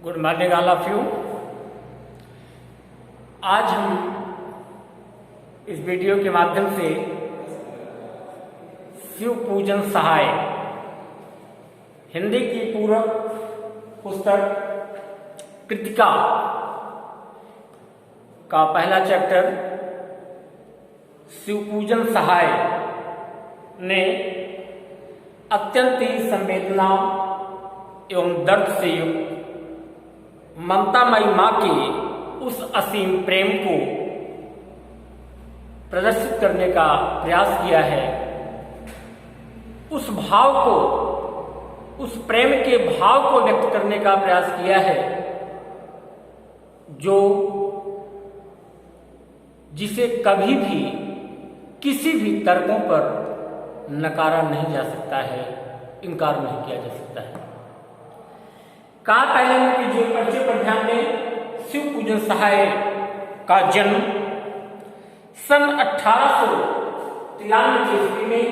Good morning all of you. आज हम इस वीडियो के माध्यम से शिव पूजन सहाय हिंदी की पूर्व पुस्तक कृतिका का पहला चैप्टर शिव पूजन सहाय ने अत्यंत ही संवेदना एवं दर्द से युक्त ममतामयी मां के उस असीम प्रेम को प्रदर्शित करने का प्रयास किया है। उस भाव को, उस प्रेम के भाव को व्यक्त करने का प्रयास किया है जो जिसे कभी भी किसी भी तर्कों पर नकारा नहीं जा सकता है, इनकार नहीं किया जा सकता है। कहा पहले कि जो परिचय पर ध्यान दें, शिव पूजन सहाय का जन्म सन 1893 ईस्वी में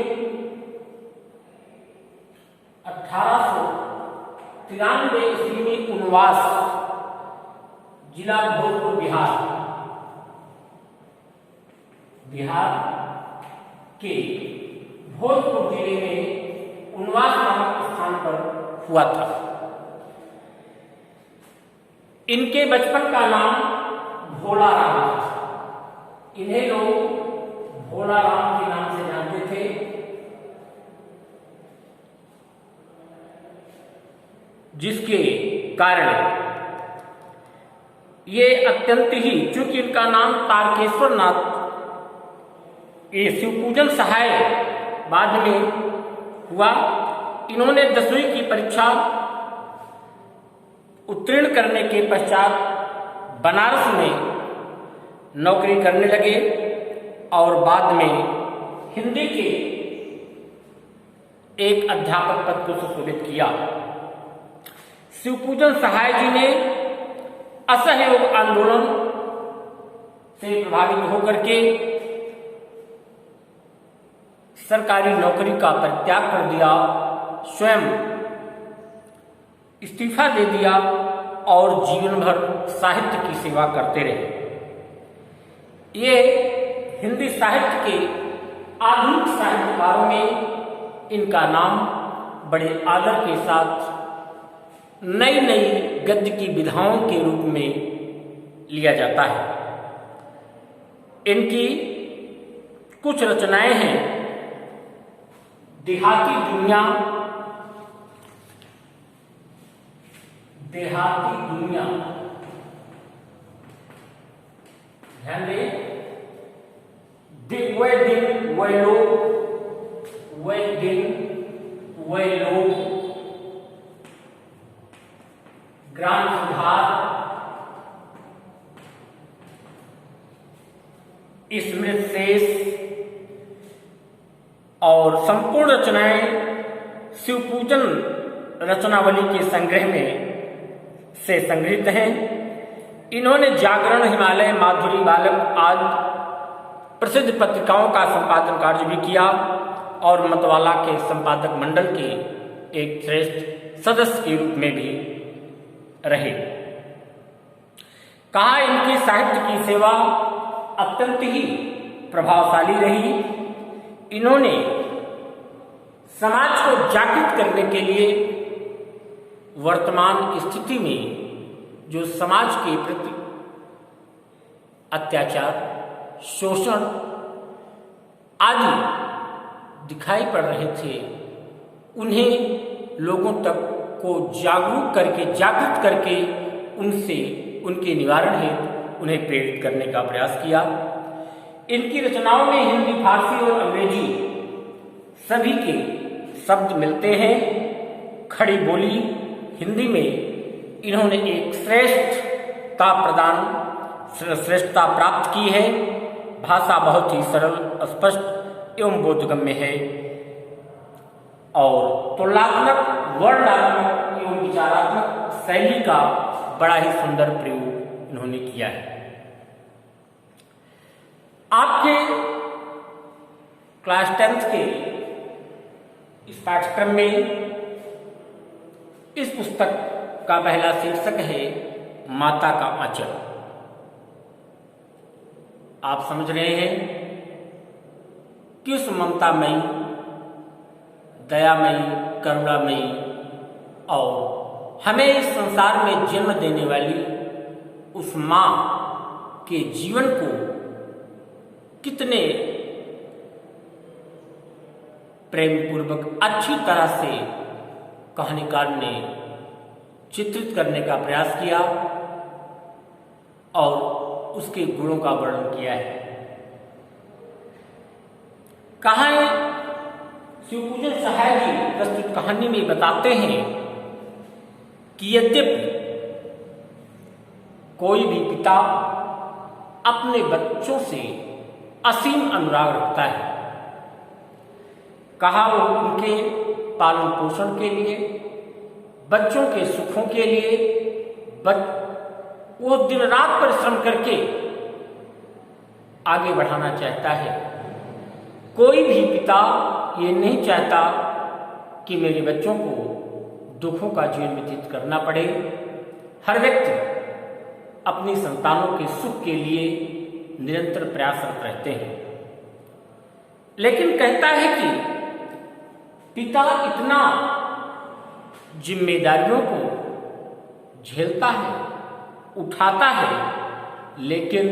1893 ईस्वी में उनवास, जिला भोजपुर, बिहार के भोजपुर जिले में उनवास नामक स्थान पर हुआ था। इनके बचपन का नाम भोला राम था। इन्हें लोग भोला राम के नाम से जानते थे। जिसके कारण ये अत्यंत ही, चूंकि इनका नाम तारकेश्वर नाथ, ये शिव पूजन सहाय बाद में हुआ। इन्होंने 10वीं की परीक्षा उत्तीर्ण करने के पश्चात बनारस में नौकरी करने लगे और बाद में हिंदी के एक अध्यापक पद को सुशोभित किया। शिवपूजन सहाय जी ने असहयोग आंदोलन से प्रभावित होकर के सरकारी नौकरी का परित्याग कर दिया, स्वयं इस्तीफा दे दिया और जीवन भर साहित्य की सेवा करते रहे। ये हिंदी साहित्य के आधुनिक साहित्यकारों में इनका नाम बड़े आदर के साथ नई नई गद्य की विधाओं के रूप में लिया जाता है। इनकी कुछ रचनाएं हैं। देहाती दुनिया, ध्यान दें, वे दिन वे लोग, वे दिन वे लोग, ग्राम सुधार, स्मृत शेष और संपूर्ण रचनाएं शिवपूजन रचनावली के संग्रह में से संग्रहित हैं। इन्होंने जागरण, हिमालय, माधुरी बालक आदि प्रसिद्ध पत्रिकाओं का संपादन कार्य भी किया और मतवाला के संपादक मंडल के एक श्रेष्ठ सदस्य के रूप में भी रहे। कहा इनकी साहित्य की सेवा अत्यंत ही प्रभावशाली रही। इन्होंने समाज को जागृत करने के लिए वर्तमान स्थिति में जो समाज के प्रति अत्याचार, शोषण आदि दिखाई पड़ रहे थे, उन्हें लोगों तक को जागृत करके उनसे, उनके निवारण हेतु उन्हें प्रेरित करने का प्रयास किया। इनकी रचनाओं में हिंदी, फारसी और अंग्रेजी सभी के शब्द मिलते हैं। खड़ी बोली हिंदी में इन्होंने एक श्रेष्ठता प्राप्त की है। भाषा बहुत ही सरल, स्पष्ट एवं बोधगम्य है और तुलनात्मक, वर्णनात्मक एवं विचारात्मक शैली का बड़ा ही सुंदर प्रयोग इन्होंने किया है। आपके क्लास 10th के इस पाठ्यक्रम में इस पुस्तक का पहला शीर्षक है माता का आंचल। आप समझ रहे हैं कि उस ममतामयी, दयामयी, करुणामयी और हमें इस संसार में जन्म देने वाली उस माँ के जीवन को कितने प्रेम पूर्वक अच्छी तरह से कहानीकार ने चित्रित करने का प्रयास किया और उसके गुणों का वर्णन किया है। कहा है शिवपूजन सहाय जी प्रस्तुत कहानी में बताते हैं कि यद्यपि कोई भी पिता अपने बच्चों से असीम अनुराग रखता है, कहा वो उनके पालन पोषण के लिए, बच्चों के सुखों के लिए वो दिन रात परिश्रम करके आगे बढ़ाना चाहता है। कोई भी पिता ये नहीं चाहता कि मेरे बच्चों को दुखों का जीवन व्यतीत करना पड़े। हर व्यक्ति अपनी संतानों के सुख के लिए निरंतर प्रयासरत रहते हैं, लेकिन कहता है कि पिता इतना जिम्मेदारियों को झेलता है, उठाता है, लेकिन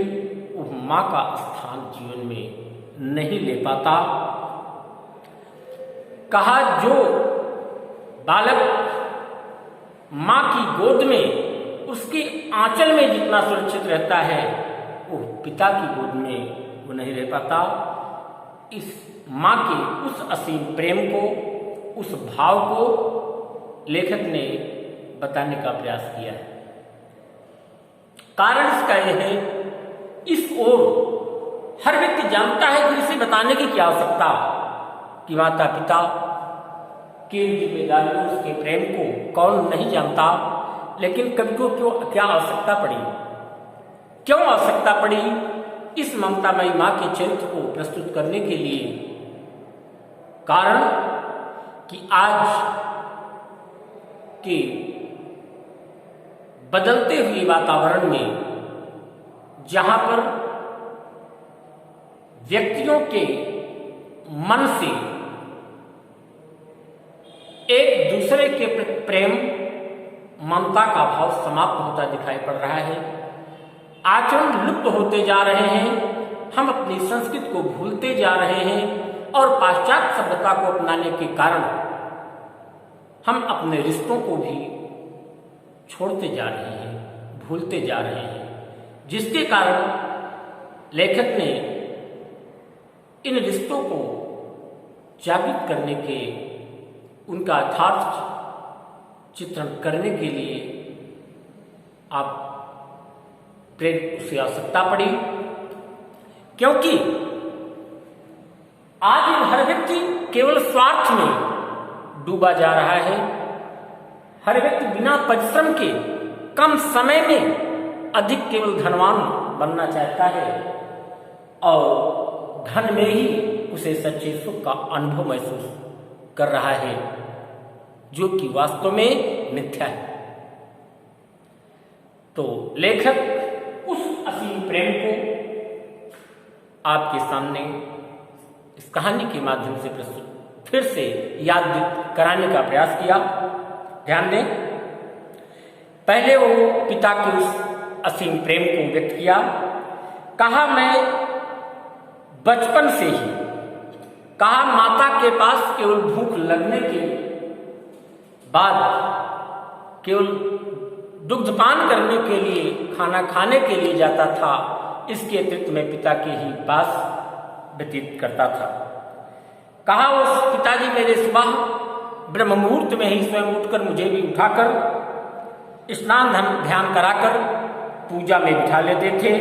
वो माँ का स्थान जीवन में नहीं ले पाता। कहा जो बालक माँ की गोद में, उसके आंचल में जितना सुरक्षित रहता है, वो पिता की गोद में वो नहीं रह पाता। इस माँ के उस असीम प्रेम को, उस भाव को लेखक ने बताने का प्रयास किया है। कारण इसका यह है, इस ओर हर व्यक्ति जानता है कि इसे बताने की क्या आवश्यकता कि माता पिता की जिम्मेदारियों, उसके प्रेम को कौन नहीं जानता, लेकिन कभी को क्यों क्या आवश्यकता पड़ी, क्यों आवश्यकता पड़ी इस ममतामयी माँ के चरित्र को प्रस्तुत करने के लिए। कारण कि आज के बदलते हुए वातावरण में, जहां पर व्यक्तियों के मन से एक दूसरे के प्रति प्रेम, ममता का भाव समाप्त होता दिखाई पड़ रहा है, आचरण लुप्त होते जा रहे हैं, हम अपनी संस्कृति को भूलते जा रहे हैं और पाश्चात्य सभ्यता को अपनाने के कारण हम अपने रिश्तों को भी छोड़ते जा रहे हैं, भूलते जा रहे हैं, जिसके कारण लेखक ने इन रिश्तों को जागृत करने के, उनका यथार्थ चित्रण करने के लिए आप प्रेरित उसे आवश्यकता पड़ी। क्योंकि आज हर व्यक्ति केवल स्वार्थ में डूबा जा रहा है। हर व्यक्ति बिना परिश्रम के कम समय में अधिक केवल धनवान बनना चाहता है और धन में ही उसे सच्चे सुख का अनुभव महसूस कर रहा है, जो कि वास्तव में मिथ्या है। तो लेखक उस असीम प्रेम को आपके सामने इस कहानी के माध्यम से प्रस्तुत फिर से याद कराने का प्रयास किया। ध्यान दें, पहले वो पिता के उस असीम प्रेम को व्यक्त किया। कहा मैं बचपन से ही, कहा माता के पास केवल भूख लगने के बाद, केवल दुग्धपान करने के लिए, खाना खाने के लिए जाता था। इसके अतिरिक्त मैं पिता के ही पास व्यतीत करता था। कहा उस पिताजी मेरे सुबह ब्रह्म मुहूर्त में ही स्वयं उठकर मुझे भी उठाकर स्नान ध्यान कराकर पूजा में बिठा लेते थे।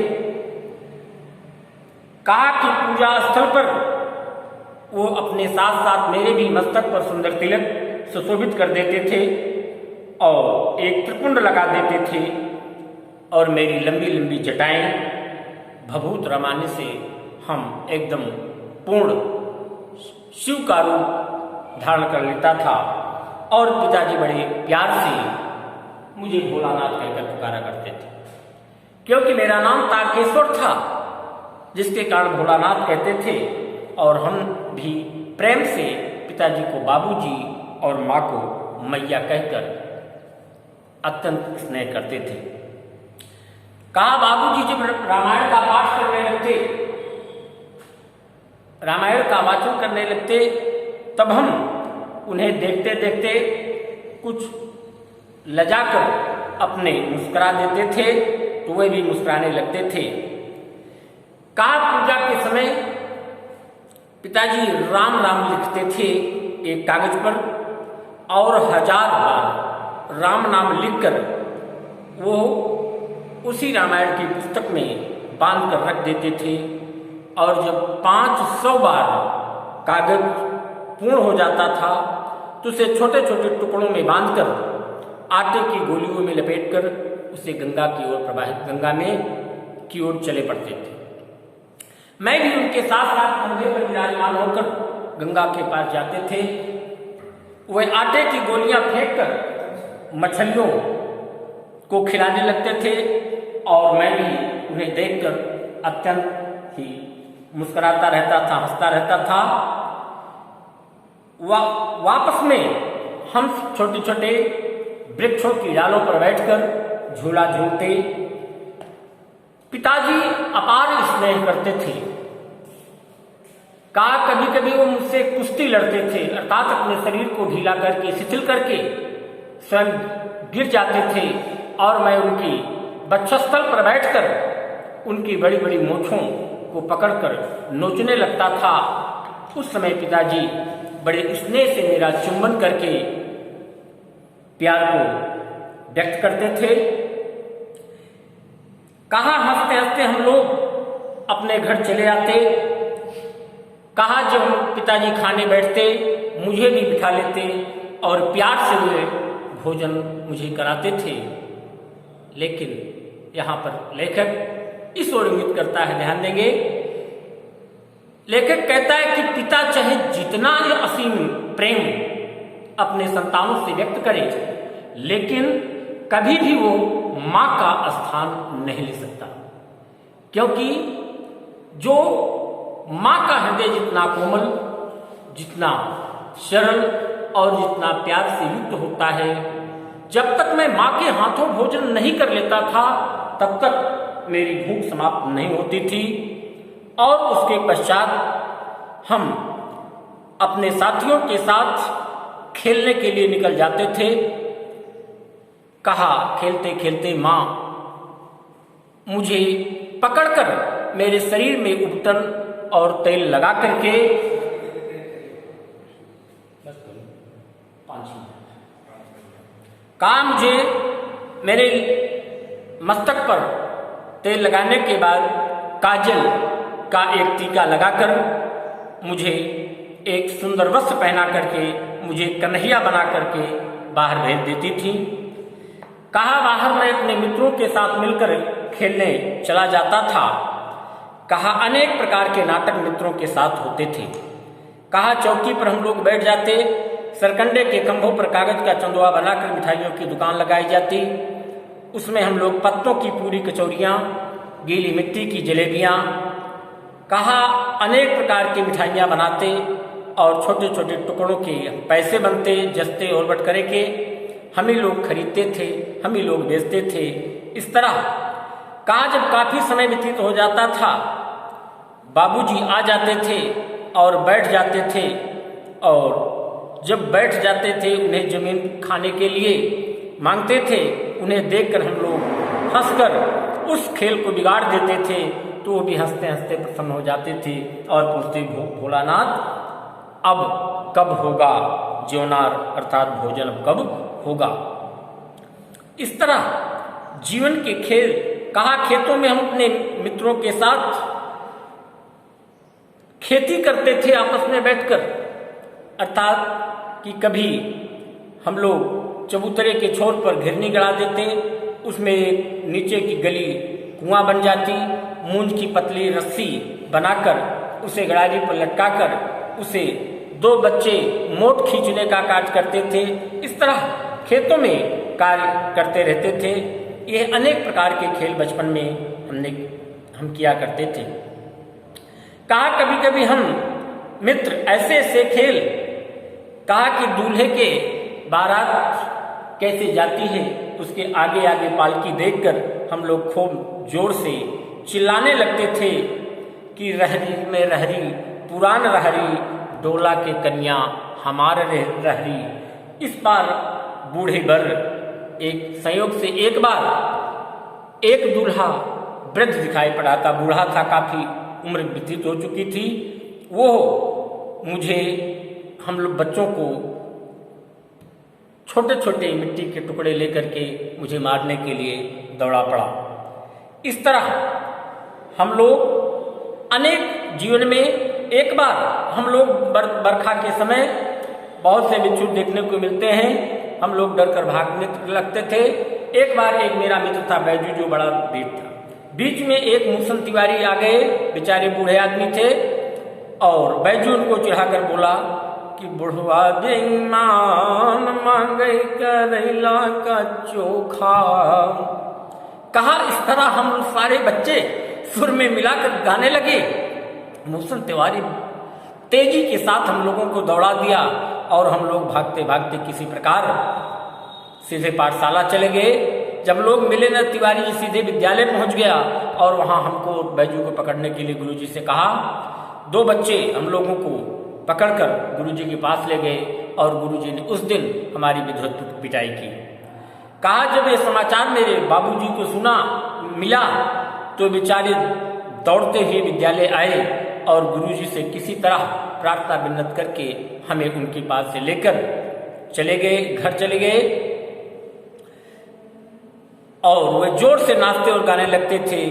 कहा कि पूजा स्थल पर वो अपने साथ साथ मेरे भी मस्तक पर सुंदर तिलक सुशोभित कर देते थे और एक त्रिपुंड लगा देते थे और मेरी लंबी लंबी जटाएं भभूत रमाने से हम एकदम पूर्ण शिव का रूप धारण कर लेता था। और पिताजी बड़े प्यार से मुझे भोलानाथ कहकर पुकारा करते थे, क्योंकि मेरा नाम तारकेश्वर था, जिसके कारण भोलानाथ कहते थे। और हम भी प्रेम से पिताजी को बाबूजी और माँ को मैया कहकर अत्यंत स्नेह करते थे। कहा बाबूजी जब रामायण का पाठ करने लगते, रामायण का वाचन करने लगते, तब हम उन्हें देखते देखते कुछ लजाकर अपने मुस्कुरा देते थे, तो वे भी मुस्कुराने लगते थे। कहा पूजा के समय पिताजी राम राम लिखते थे एक कागज पर, और 1000 बार राम नाम लिखकर वो उसी रामायण की पुस्तक में बांध कर रख देते थे। और जब 500 बार कागज पूर्ण हो जाता था तो उसे छोटे छोटे टुकड़ों में बांधकर आटे की गोलियों में लपेटकर उसे गंगा की ओर प्रवाहित, गंगा में की ओर चले पड़ते थे। मैं भी उनके साथ साथ कंधे पर विराजमान होकर गंगा के पास जाते थे। वे आटे की गोलियां फेंककर मछलियों को खिलाने लगते थे, और मैं भी उन्हें देखकर अत्यंत ही मुस्कुराता रहता था, हंसता रहता था। वापस में हम छोटे छोटे वृक्षों की डालों पर बैठकर झूला झूलते। पिताजी अपार स्नेह करते थे। कहा कभी कभी वो मुझसे कुश्ती लड़ते थे, अर्थात अपने शरीर को ढीला करके, शिथिल करके स्वयं गिर जाते थे, और मैं उनकी वक्षस्थल पर बैठकर उनकी बड़ी बड़ी मूंछों को पकड़कर नोचने लगता था। उस समय पिताजी बड़े स्नेह से मेरा चुंबन करके प्यार को व्यक्त करते थे। कहा हंसते हंसते हम लोग अपने घर चले आते। कहा जब पिताजी खाने बैठते मुझे भी बिठा लेते और प्यार से वे भोजन मुझे कराते थे। लेकिन यहाँ पर लेखक इस ओर इंगित करता है, ध्यान देंगे, लेखक कहता है कि पिता चाहे जितना ही असीम प्रेम अपने संतानों से व्यक्त करे, लेकिन कभी भी वो मां का स्थान नहीं ले सकता, क्योंकि जो मां का हृदय जितना कोमल, जितना सरल और जितना प्यार से युक्त होता है, जब तक मैं मां के हाथों भोजन नहीं कर लेता था तब तक मेरी भूख समाप्त नहीं होती थी। और उसके पश्चात हम अपने साथियों के साथ खेलने के लिए निकल जाते थे। कहा खेलते खेलते मां मुझे पकड़कर मेरे शरीर में उपटन और तेल लगा करके कहा मुझे मेरे मस्तक पर तेल लगाने के बाद काजल का एक टीका लगाकर मुझे एक सुंदर वस्त्र पहना करके मुझे कन्हैया बना करके बाहर भेज देती थी। कहा बाहर मैं अपने मित्रों के साथ मिलकर खेलने चला जाता था। कहा अनेक प्रकार के नाटक मित्रों के साथ होते थे। कहा चौकी पर हम लोग बैठ जाते, सरकंडे के खंभों पर कागज का चंदुआ बनाकर मिठाइयों की दुकान लगाई जाती। उसमें हम लोग पत्तों की पूरी कचौरियाँ, गीली मिट्टी की जलेबियाँ, कहा अनेक प्रकार की मिठाइयाँ बनाते और छोटे छोटे टुकड़ों के पैसे बनते, जस्ते और बटकरे के हम ही लोग खरीदते थे, हम ही लोग बेचते थे। इस तरह कहा जब काफी समय व्यतीत हो जाता था, बाबूजी आ जाते थे और बैठ जाते थे, और जब बैठ जाते थे उन्हें जमीन खाने के लिए मांगते थे। उन्हें देखकर हम लोग हंसकर उस खेल को बिगाड़ देते थे, तो वो भी हंसते हंसते प्रसन्न हो जाते थे और पूछते भोलानाथ अब कब होगा ज्योनार, अर्थात भोजन अब कब होगा। इस तरह जीवन के खेल, कहा खेतों में हम अपने मित्रों के साथ खेती करते थे आपस में बैठकर, अर्थात कि कभी हम लोग चबूतरे के छोर पर घिरनी गड़ा देते, उसमें नीचे की गली कुआं बन जाती, मूंज की पतली रस्सी बनाकर उसे गड़ारी पर लटकाकर उसे दो बच्चे मोट खींचने का कार्य करते थे। इस तरह खेतों में कार्य करते रहते थे। ये अनेक प्रकार के खेल बचपन में हम किया करते थे। कहा कभी कभी हम मित्र ऐसे ऐसे खेल, कहा कि दूल्हे के बारात कैसे जाती है उसके आगे आगे पालकी देखकर हम लोग खूब जोर से चिल्लाने लगते थे कि रहरी में रहरी पुरान रहरी, डोला के कन्या हमार रहरी। इस बार बूढ़े बर एक संयोग से एक बार एक दूल्हा वृद्ध दिखाई पड़ा था, बूढ़ा था, काफी उम्र व्यतीत हो चुकी थी। वो मुझे, हम लोग बच्चों को छोटे छोटे मिट्टी के टुकड़े लेकर के मुझे मारने के लिए दौड़ा पड़ा। इस तरह हम लोग अनेक जीवन में, एक बार हम लोग बरखा के समय बहुत से बिच्छू देखने को मिलते हैं, हम लोग डर कर भागने लगते थे। एक बार एक मेरा मित्र था बैजू, जो बड़ा वीर था, बीच में एक मूसन तिवारी आ गए, बेचारे बूढ़े आदमी थे, और बैजू उनको चिढ़ाकर बोला कि बुढ़वा बेईमान मांगे करेला का चोखा। कहा इस तरह हम सारे बच्चे सुर में मिलाकर गाने लगे। मूसन तिवारी तेजी के साथ हम लोगों को दौड़ा दिया और हम लोग भागते भागते किसी प्रकार सीधे पाठशाला चले गए। जब लोग मिले न, तिवारी जी सीधे विद्यालय पहुंच गया और वहां हमको बैजू को पकड़ने के लिए गुरुजी से कहा। दो बच्चे हम लोगों को पकड़कर गुरुजी के पास ले गए और गुरुजी ने उस दिन हमारी विधिवत पिटाई की। कहा जब ये समाचार मेरे बाबूजी को सुना मिला तो बेचारे दौड़ते हुए विद्यालय आए और गुरुजी से किसी तरह प्रार्थना विनत करके हमें उनके पास से लेकर चले गए, घर चले गए, और वे जोर से नाचते और गाने लगते थे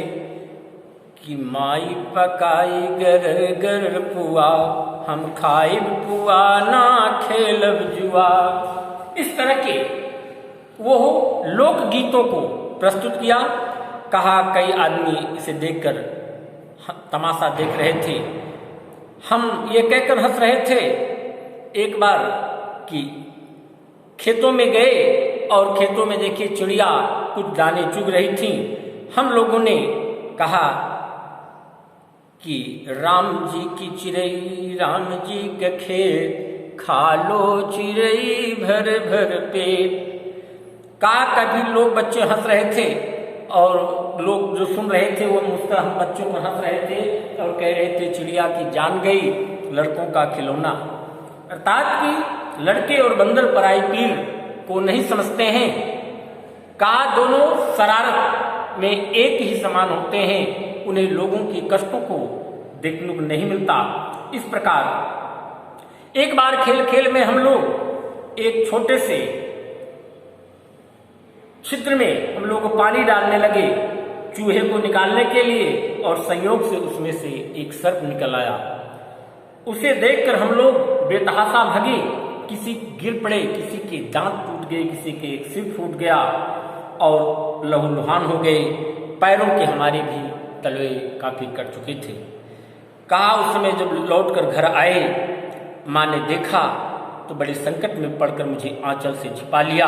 कि माई पकाई गर गर पुआ, हम खाइब पुआ ना खेलब जुआ। इस तरह के वो लोक गीतों को प्रस्तुत किया। कहा कई आदमी इसे देखकर तमाशा देख रहे थे, हम ये कहकर हंस रहे थे। एक बार कि खेतों में गए और खेतों में देखिए चिड़िया कुछ दाने चुग रही थी। हम लोगों ने कहा कि राम जी की चिड़ई राम जी के खेत, खा लो चिड़ई भर भर पेट। कहा कभी लोग बच्चे हंस रहे थे और लोग जो सुन रहे थे वो मुझसे हम बच्चों को हंस रहे थे और कह रहे थे चिड़िया की जान गई लड़कों का खिलौना। अर्थात कि लड़के और बंदर पराई पीर को नहीं समझते हैं। कहा दोनों शरारत में एक ही समान होते हैं, उन्हें लोगों की कष्टों को देखने को नहीं मिलता। इस प्रकार एक बार खेल खेल में हम लोग एक छोटे से छिद्र में हम लोग को पानी डालने लगे चूहे को निकालने के लिए, और संयोग से उसमें से एक सर्प निकल आया। उसे देखकर हम लोग बेतहाशा भागे, किसी गिर पड़े, किसी के दांत टूट गए, किसी के सिर फूट गया और लहूलुहान हो गए। पैरों के हमारे भी तलवे काफी कट चुके थे। कहा उस समय जब लौटकर घर आए, माँ ने देखा तो बड़े संकट में पड़कर मुझे आंचल से छिपा लिया।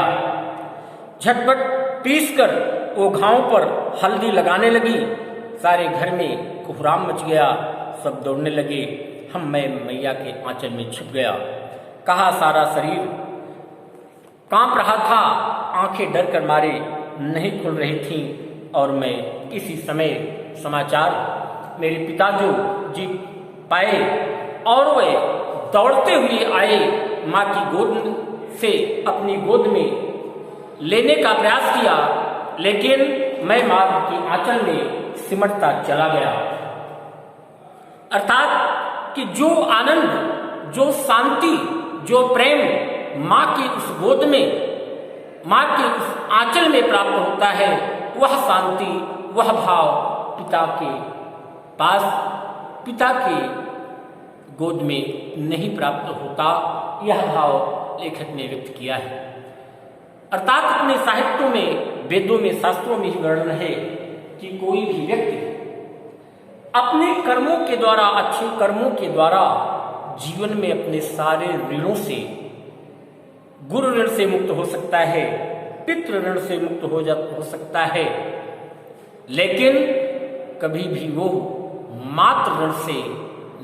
झटपट पीसकर वो घावों पर हल्दी लगाने लगी। सारे घर में कोहराम मच गया, सब दौड़ने लगे। मैं मैया के आंचल में छिप गया। कहा सारा शरीर कांप रहा था, आंखें डर कर मारे नहीं खुल रही थीं, और मैं इसी समय समाचार मेरे पिताजी जी पाए और वे दौड़ते हुए आए। माँ की गोद से अपनी गोद में लेने का प्रयास किया, लेकिन मैं माँ की आंचल में सिमटता चला गया। अर्थात कि जो आनंद, जो शांति, जो प्रेम माँ की उस गोद में, माँ के उस आंचल में प्राप्त होता है, वह शांति, वह भाव पिता के पास, पिता के गोद में नहीं प्राप्त होता। यह भाव लेखक ने व्यक्त किया है। अर्थात अपने साहित्यों में, वेदों में, शास्त्रों में ही वर्णन है कि कोई भी व्यक्ति अपने कर्मों के द्वारा, अच्छे कर्मों के द्वारा जीवन में अपने सारे ऋणों से, गुरु ऋण से मुक्त हो सकता है, पितृ ऋण से मुक्त हो सकता है, लेकिन कभी भी वो मातृ ऋण से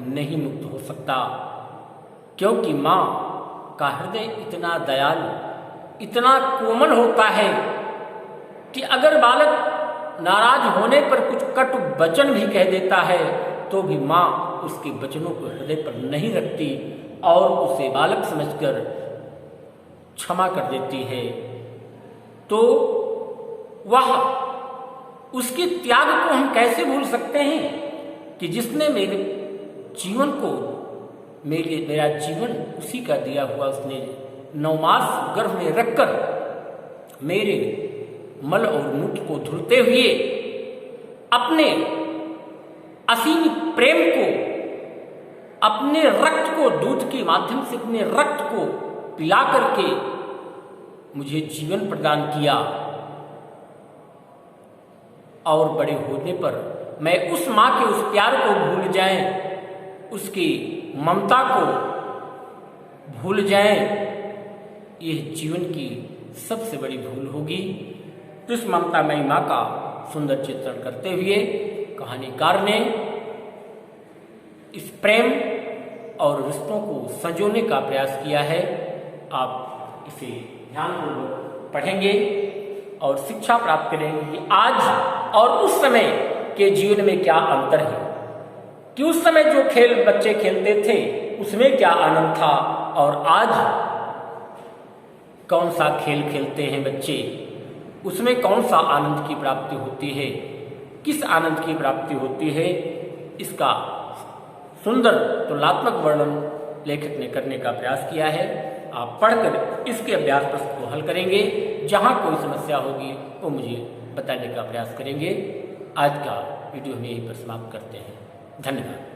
नहीं मुक्त हो सकता, क्योंकि माँ का हृदय इतना दयालु, इतना कोमल होता है कि अगर बालक नाराज होने पर कुछ कटु वचन भी कह देता है तो भी माँ उसके वचनों को हृदय पर नहीं रखती और उसे बालक समझकर क्षमा कर देती है। तो वह उसके त्याग को हम कैसे भूल सकते हैं कि जिसने मेरे जीवन को मेरा जीवन उसी का दिया हुआ, उसने 9 मास गर्भ में रखकर मेरे मल और मूत्र को धुलते हुए अपने असीम प्रेम को, अपने रक्त को दूध के माध्यम से अपने रक्त को पिला करके मुझे जीवन प्रदान किया, और बड़े होने पर मैं उस माँ के उस प्यार को भूल जाएं, उसकी ममता को भूल जाएं, यह जीवन की सबसे बड़ी भूल होगी। तो इस ममतामयी माँ का सुंदर चित्रण करते हुए कहानीकार ने इस प्रेम और रिश्तों को संजोने का प्रयास किया है। आप इसे ध्यानपूर्वक पढ़ेंगे और शिक्षा प्राप्त करेंगे कि आज और उस समय के जीवन में क्या अंतर है, कि उस समय जो खेल बच्चे खेलते थे उसमें क्या आनंद था और आज कौन सा खेल खेलते हैं बच्चे, उसमें कौन सा आनंद की प्राप्ति होती है, किस आनंद की प्राप्ति होती है। इसका सुंदर तुलनात्मक वर्णन लेखक ने करने का प्रयास किया है। आप पढ़कर इसके अभ्यास प्रश्न को हल करेंगे, जहाँ कोई समस्या होगी वो मुझे बताने का प्रयास करेंगे। आज का वीडियो हम यहीं पर समाप्त करते हैं। धन्यवाद।